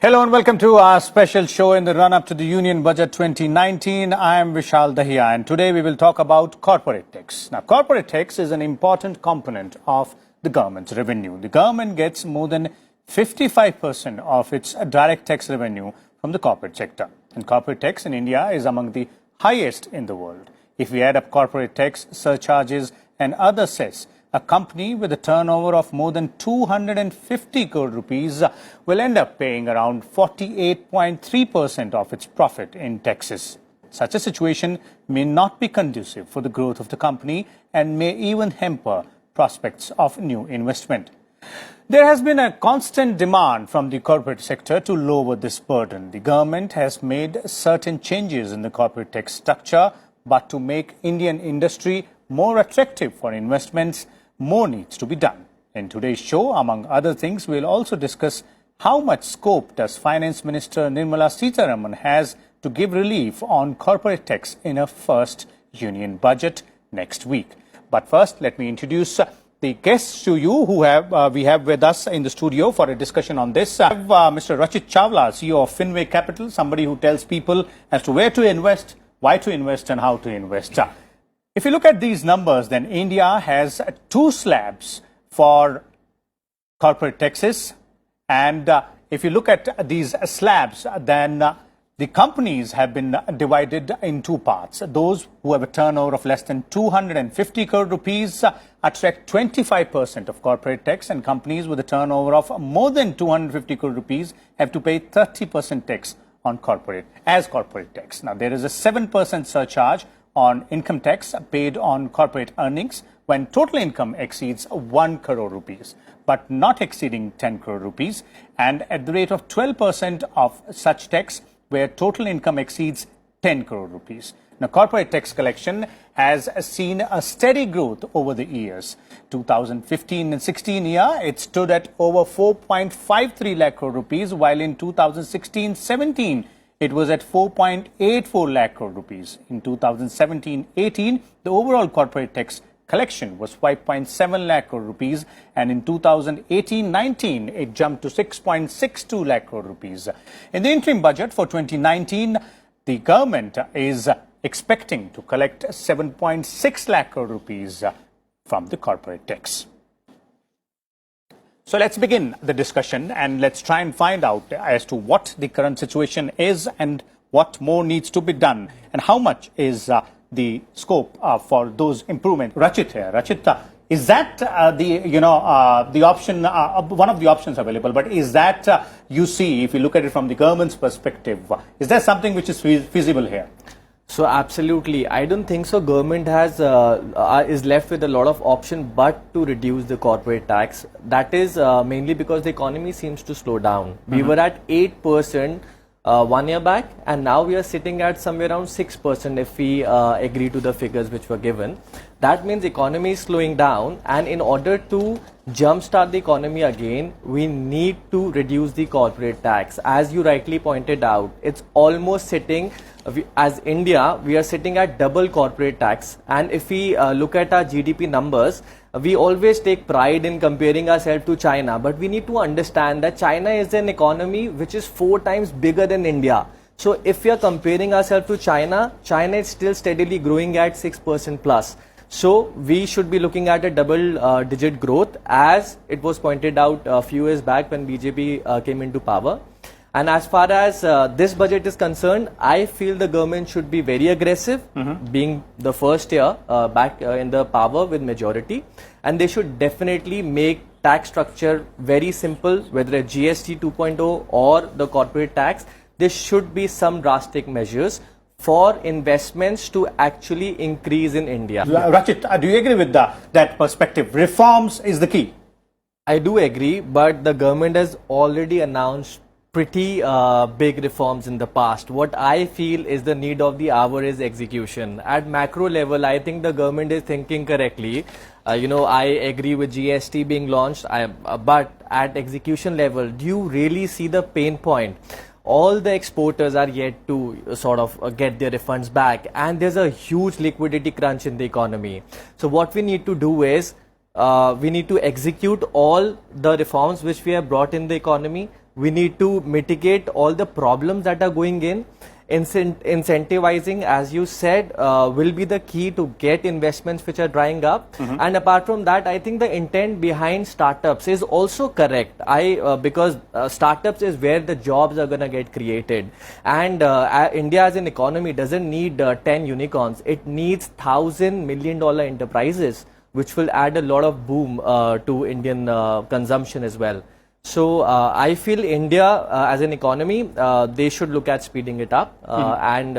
Hello and welcome to our special show in the run-up to the Union Budget 2019. I am Vishal Dahiya and today we will talk about corporate tax. Now, corporate tax is an important component of the government's revenue. The government gets more than 55% of its direct tax revenue from the corporate sector. And corporate tax in India is among the highest in the world. If we add up corporate tax, surcharges and other cess, a company with a turnover of more than 250 crore rupees will end up paying around 48.3% of its profit in taxes. Such a situation may not be conducive for the growth of the company and may even hamper prospects of new investment. There has been a constant demand from the corporate sector to lower this burden. The government has made certain changes in the corporate tax structure, but to make Indian industry more attractive for investments, more needs to be done. In today's show, among other things, we'll also discuss how much scope does Finance Minister Nirmala Sitharaman has to give relief on corporate tax in her first union budget next week. But first, let me introduce the guests to you who we have with us in the studio for a discussion on this. I have Mr. Rachit Chawla, CEO of Finway Capital, somebody who tells people as to where to invest, why to invest and how to invest. If you look at these numbers, then India has two slabs for corporate taxes. And if you look at these slabs, then the companies have been divided in two parts. Those who have a turnover of less than 250 crore rupees attract 25% of corporate tax, and companies with a turnover of more than 250 crore rupees have to pay 30% tax on corporate tax. Now, there is a 7% surcharge on income tax paid on corporate earnings when total income exceeds 1 crore rupees, but not exceeding 10 crore rupees, and at the rate of 12% of such tax where total income exceeds 10 crore rupees. Now, corporate tax collection has seen a steady growth over the years. 2015 and 16 year, it stood at over 4.53 lakh crore rupees, while in 2016-17, it was at 4.84 lakh crore rupees. In 2017-18, the overall corporate tax collection was 5.7 lakh crore rupees, and in 2018-19, it jumped to 6.62 lakh crore rupees. In the interim budget for 2019, the government is expecting to collect 7.6 lakh crore rupees from the corporate tax. So let's begin the discussion and let's try and find out as to what the current situation is and what more needs to be done and how much is the scope for those improvements. Rachit here. Rachit, is that the option, one of the options available, but is that you see, if you look at it from the government's perspective, is there something which is feasible here? So absolutely, I don't think so. Government has is left with a lot of option, but to reduce the corporate tax. That is mainly because the economy seems to slow down. We were at 8% 1 year back, and now we are sitting at somewhere around 6% if we agree to the figures which were given. That means economy is slowing down, and in order to jumpstart the economy again, we need to reduce the corporate tax. As you rightly pointed out, it's almost sitting, as India, we are sitting at double corporate tax. And if we look at our GDP numbers, we always take pride in comparing ourselves to China, but we need to understand that China is an economy which is 4 times bigger than India. So if we are comparing ourselves to China, China is still steadily growing at 6% plus. So we should be looking at a double digit growth, as it was pointed out a few years back when BJP came into power. And as far as this budget is concerned, I feel the government should be very aggressive, being the first year back in the power with majority. And they should definitely make tax structure very simple, whether it's GST 2.0 or the corporate tax. There should be some drastic measures for investments to actually increase in India. Rachit, do you agree with that perspective? Reforms is the key. I do agree, but the government has already announced pretty big reforms in the past. What I feel is the need of the hour is execution. At macro level, I think the government is thinking correctly. I agree with GST being launched, but at execution level, do you really see the pain point? All the exporters are yet to sort of get their refunds back, and there's a huge liquidity crunch in the economy. So what we need to do is we need to execute all the reforms which we have brought in the economy. We need to mitigate all the problems that are going in. Incentivizing, as you said, will be the key to get investments which are drying up. And apart from that, I think the intent behind startups is also correct. Because startups is where the jobs are going to get created. And India as an economy doesn't need 10 unicorns. It needs $1,000 million enterprises, which will add a lot of boom to Indian consumption as well. So I feel India as an economy, they should look at speeding it up and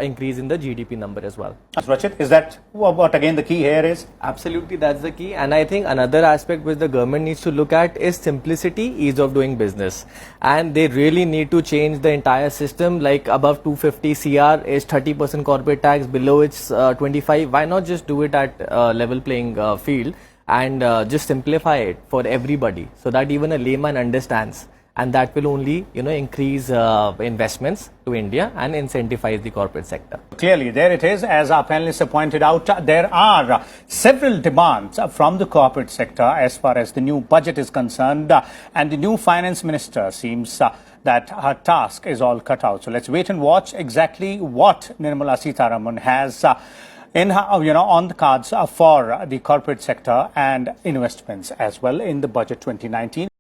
increasing the GDP number as well. Rachit, is that what again the key here is? Absolutely, that's the key. And I think another aspect which the government needs to look at is simplicity, ease of doing business. And they really need to change the entire system, like above 250 CR is 30% corporate tax, below it's 25. Why not just do it at level playing field? And just simplify it for everybody so that even a layman understands, and that will only increase investments to India and incentivize the corporate sector. Clearly, there it is. As our panelists have pointed out, there are several demands from the corporate sector as far as the new budget is concerned, and the new finance minister seems that her task is all cut out. So let's wait and watch exactly what Nirmala Sitharaman has in on the cards for the corporate sector and investments as well in the budget 2019.